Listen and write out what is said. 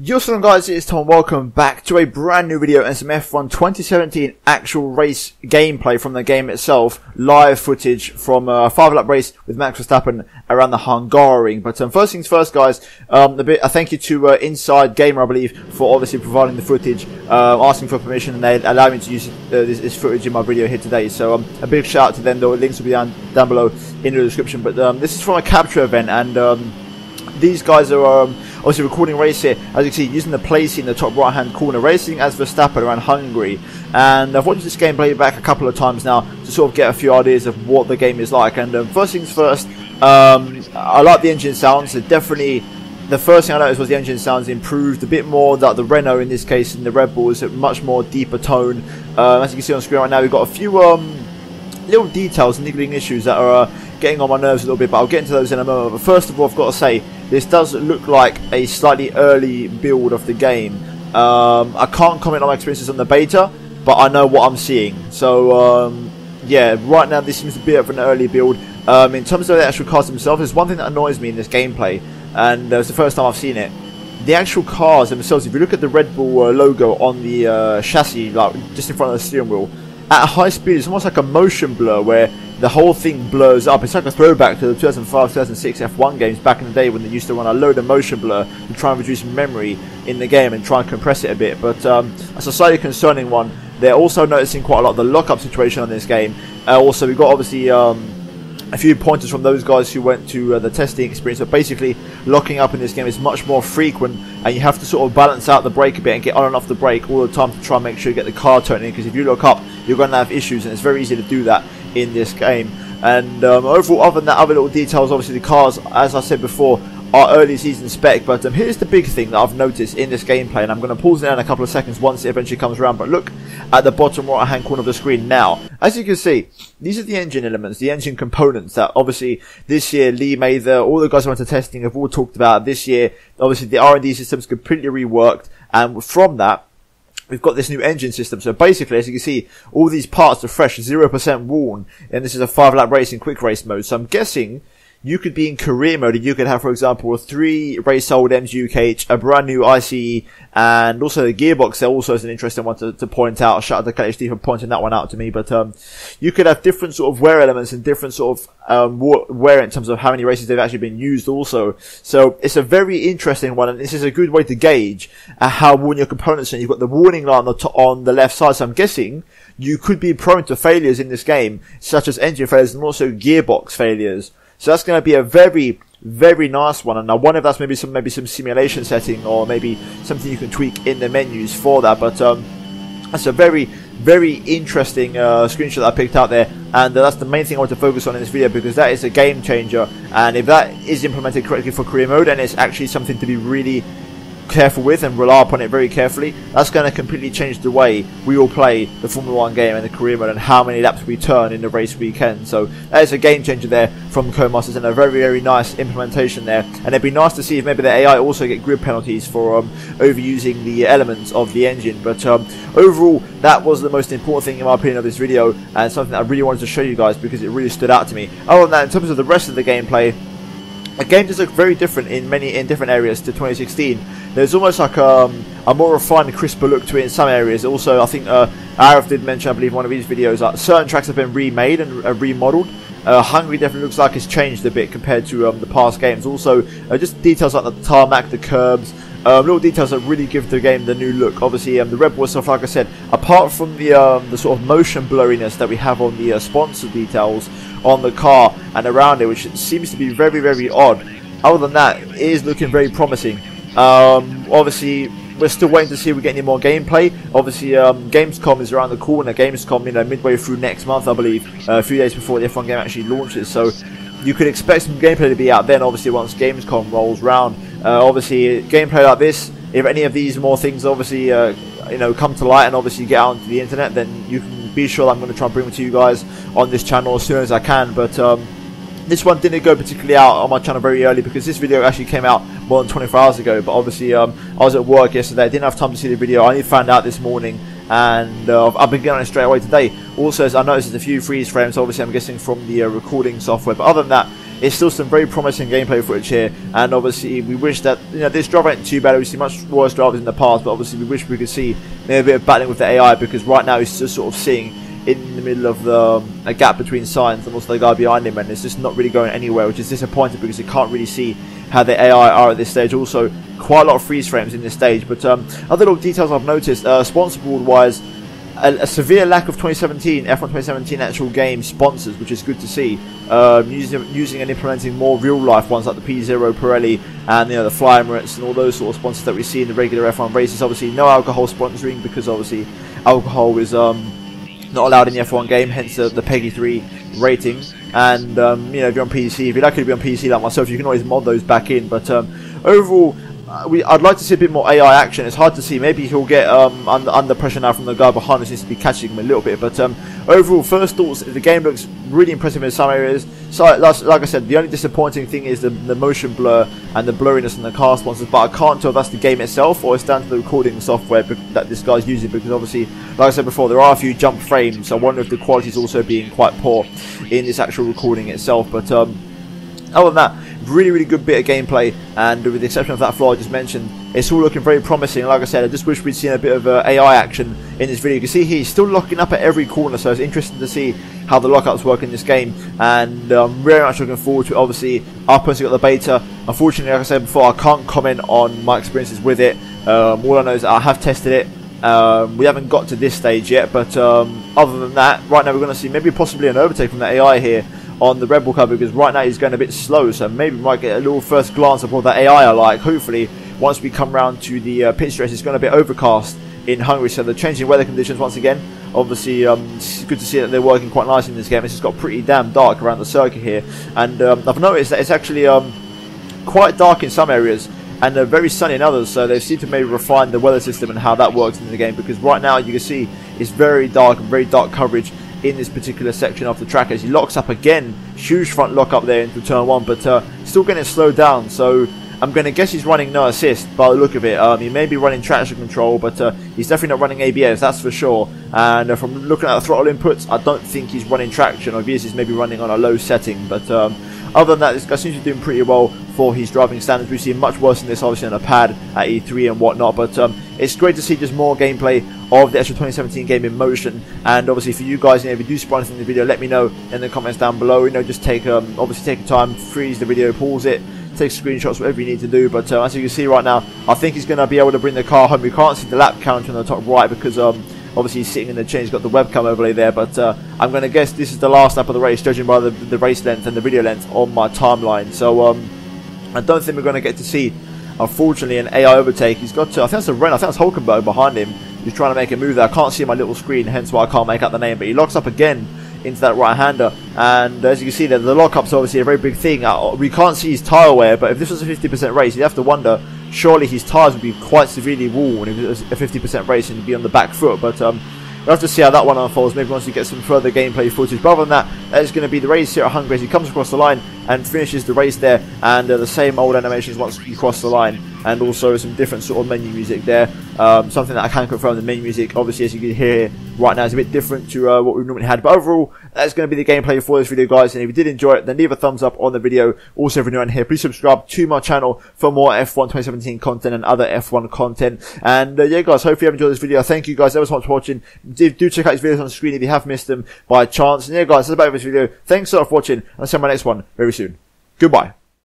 Yo, what's up guys, it's Tom, welcome back to a brand new video and some F1 2017 actual race gameplay from the game itself, live footage from a 5-lap race with Max Verstappen around the Hungary. But first things first guys, a thank you to Inside Gamer, I believe, for obviously providing the footage, asking for permission, and they allowed me to use this footage in my video here today. So a big shout out to them, the links will be down below in the description. But this is from a capture event, and these guys are obviously recording race here, as you can see, using the place in the top right hand corner, racing as Verstappen around Hungary. And I've watched this gameplay back a couple of times now to sort of get a few ideas of what the game is like. And first things first, I like the engine sounds. Definitely, the first thing I noticed was the engine sounds improved a bit more. That the Renault, in this case, in the Red Bull, is a much more deeper tone. As you can see on screen right now, we've got a few little details, niggling issues that are getting on my nerves a little bit, but I'll get into those in a moment. But first of all, I've got to say, this does look like a slightly early build of the game. I can't comment on my experiences on the beta, but I know what I'm seeing. So, yeah, right now this seems to be a bit of an early build. In terms of the actual cars themselves, there's one thing that annoys me in this gameplay, and it's the first time I've seen it. The actual cars themselves, if you look at the Red Bull logo on the chassis, like just in front of the steering wheel, at high speed, it's almost like a motion blur where the whole thing blurs up. It's like a throwback to the 2005-2006 F1 games back in the day when they used to run a load of motion blur to try and reduce memory in the game and try and compress it a bit. But that's a slightly concerning one. They're also noticing quite a lot of the lockup situation on this game. Also, we've got obviously a few pointers from those guys who went to the testing experience. But basically, locking up in this game is much more frequent, and you have to sort of balance out the brake a bit and get on and off the brake all the time to try and make sure you get the car turning. Because if you lock up, you're going to have issues, and it's very easy to do that in this game. And overall, other than that, other little details, obviously the cars, as I said before, are early season spec. But here's the big thing that I've noticed in this gameplay, and I'm going to pause it in a couple of seconds once it eventually comes around. But look at the bottom right hand corner of the screen now. As you can see, these are the engine elements, the engine components that obviously this year Lee made. All the guys who went to testing have all talked about this year. Obviously the R&D system's completely reworked, and from that we've got this new engine system. So basically, as you can see, all these parts are fresh, 0% worn, and this is a 5-lap race in quick race mode. So I'm guessing you could be in career mode, and you could have, for example, a 3-race-old MGU-KH, a brand new ICE, and also the Gearbox there also is an interesting one to point out. Shout out to KHD for pointing that one out to me. But you could have different sort of wear elements and different sort of wear in terms of how many races they've actually been used also. So it's a very interesting one, and this is a good way to gauge how worn your components are. You've got the warning light on the left side, so I'm guessing you could be prone to failures in this game, such as engine failures and also gearbox failures. So that's going to be a very, very nice one. And I wonder if that's maybe some simulation setting, or maybe something you can tweak in the menus for that. But that's a very, very interesting screenshot that I picked out there. And that's the main thing I want to focus on in this video, because that is a game changer. And if that is implemented correctly for career mode, and it's actually something to be really careful with and rely upon it very carefully, that's going to completely change the way we all play the Formula 1 game and the career mode and how many laps we turn in the race weekend. So that is a game changer there from Codemasters, and a very, very nice implementation there. And it'd be nice to see if maybe the AI also get grid penalties for overusing the elements of the engine. But overall, that was the most important thing in my opinion of this video, and something that I really wanted to show you guys because it really stood out to me. Other than that, in terms of the rest of the gameplay, the game does look very different in different areas to 2016. There's almost like a more refined, crisper look to it in some areas. Also, I think Arif did mention, I believe, in one of his videos, that certain tracks have been remade and remodeled. Hungary definitely looks like it's changed a bit compared to the past games. Also, just details like the tarmac, the curbs, little details that really give the game the new look. Obviously, the Red Bull stuff, like I said, apart from the sort of motion blurriness that we have on the sponsor details on the car and around it, which seems to be very, very odd. Other than that, it is looking very promising. Obviously, we're still waiting to see if we get any more gameplay. Obviously, Gamescom is around the corner. Gamescom, midway through next month, I believe, a few days before the F1 game actually launches. So you could expect some gameplay to be out then, obviously, once Gamescom rolls round. Obviously, gameplay like this, if any of these more things obviously come to light and obviously get out onto the internet, then you can be sure that I'm going to try and bring them to you guys on this channel as soon as I can. But this one didn't go particularly out on my channel very early, because this video actually came out more than 24 hours ago. But obviously I was at work yesterday, I didn't have time to see the video. I only found out this morning, and I've been getting on it straight away today. Also, as I noticed, there's a few freeze frames, obviously I'm guessing from the recording software. But other than that, it's still some very promising gameplay footage here, and obviously we wish that, you know, this driver ain't too bad. We've seen much worse drivers in the past, but obviously we wish we could see maybe a bit of battling with the AI, because right now he's just sort of sitting in the middle of a gap between signs and also the guy behind him, and it's just not really going anywhere, which is disappointing because you can't really see how the AI are at this stage. Also, quite a lot of freeze frames in this stage. But other little details I've noticed, sponsor board wise, a severe lack of F1 2017 actual game sponsors, which is good to see. Using and implementing more real life ones like the P0 Pirelli and, you know, the Fly Emirates and all those sort of sponsors that we see in the regular F1 races. Obviously, no alcohol sponsoring, because obviously alcohol is not allowed in the F1 game, hence the PEGI 3 rating. And you know, if you're on PC, if you're lucky to be on PC like myself, you can always mod those back in. But overall, I'd like to see a bit more AI action. It's hard to see. Maybe he'll get under pressure now from the guy behind us. Seems to be catching him a little bit. But overall, first thoughts, the game looks really impressive in some areas. So, like I said, the only disappointing thing is the motion blur and the blurriness in the car sponsors. But I can't tell if that's the game itself or it's down to the recording software that this guy's using, because obviously, like I said before, there are a few jump frames. So I wonder if the quality is also being quite poor in this actual recording itself. But other than that, really good bit of gameplay, and with the exception of that flaw I just mentioned, it's all looking very promising. Like I said, I just wish we'd seen a bit of AI action in this video. You can see he's still locking up at every corner, so it's interesting to see how the lockups work in this game, and I'm very much looking forward to it. Obviously, I've personally got the beta. Unfortunately, like I said before, I can't comment on my experiences with it. All I know is that I have tested it. We haven't got to this stage yet, but other than that, right now we're going to see maybe possibly an overtake from the AI here on the Red Bull car, because right now he's going a bit slow, so maybe we might get a little first glance of what that AI are like. Hopefully, once we come round to the pit stress, it's going to be overcast in Hungary, so the changing weather conditions once again. Obviously, it's good to see that they're working quite nice in this game. It's just got pretty damn dark around the circuit here, and I've noticed that it's actually quite dark in some areas and very sunny in others, so they seem to maybe refine the weather system and how that works in the game, because right now you can see it's very dark and very dark coverage in this particular section of the track as he locks up again. Huge front lock up there into turn 1, but still getting slowed down, so I'm going to guess he's running no assist by the look of it. He may be running traction control, but he's definitely not running ABS, that's for sure. And from looking at the throttle inputs, I don't think he's running traction, or if he is, he's maybe running on a low setting. But other than that, this guy seems to be doing pretty well for his driving standards. We've seen much worse than this, obviously, on a pad at E3 and whatnot. But it's great to see just more gameplay of the actual 2017 game in motion. And obviously, for you guys, you know, if you do spot anything in the video, let me know in the comments down below. You know, just take obviously take your time, freeze the video, pause it, take screenshots, whatever you need to do. But as you can see right now, I think he's going to be able to bring the car home. You can't see the lap counter on the top right because obviously he's sitting in the chain. He's got the webcam overlay there, but I'm going to guess this is the last lap of the race, judging by the race length and the video length on my timeline. So I don't think we're going to get to see, unfortunately, an AI overtake. He's got to, I think that's a Ren, I think that's Hulkenberg behind him. He's trying to make a move there. I can't see my little screen, hence why I can't make out the name, but he locks up again into that right-hander, and as you can see there, the lock-up's obviously a very big thing. We can't see his tyre wear, but if this was a 50% race, you'd have to wonder, surely his tyres would be quite severely worn if it was a 50% race and he'd be on the back foot. But we'll have to see how that one unfolds, maybe once we get some further gameplay footage. But other than that, that is going to be the race here at Hungary as he comes across the line and finishes the race there, and the same old animations once you cross the line, and also some different sort of menu music there. Something that I can confirm, the menu music, obviously, as you can hear right now, is a bit different to what we normally had. But overall, that's going to be the gameplay for this video, guys. And if you did enjoy it, then leave a thumbs up on the video. Also, if you're new around here, please subscribe to my channel for more F1 2017 content and other F1 content. And yeah, guys, hopefully you have enjoyed this video. Thank you guys ever so much for watching. Do check out these videos on the screen if you have missed them by chance. And yeah, guys, that's about it for this video. Thanks so much for watching, and I'll see you in my next one very soon. Goodbye.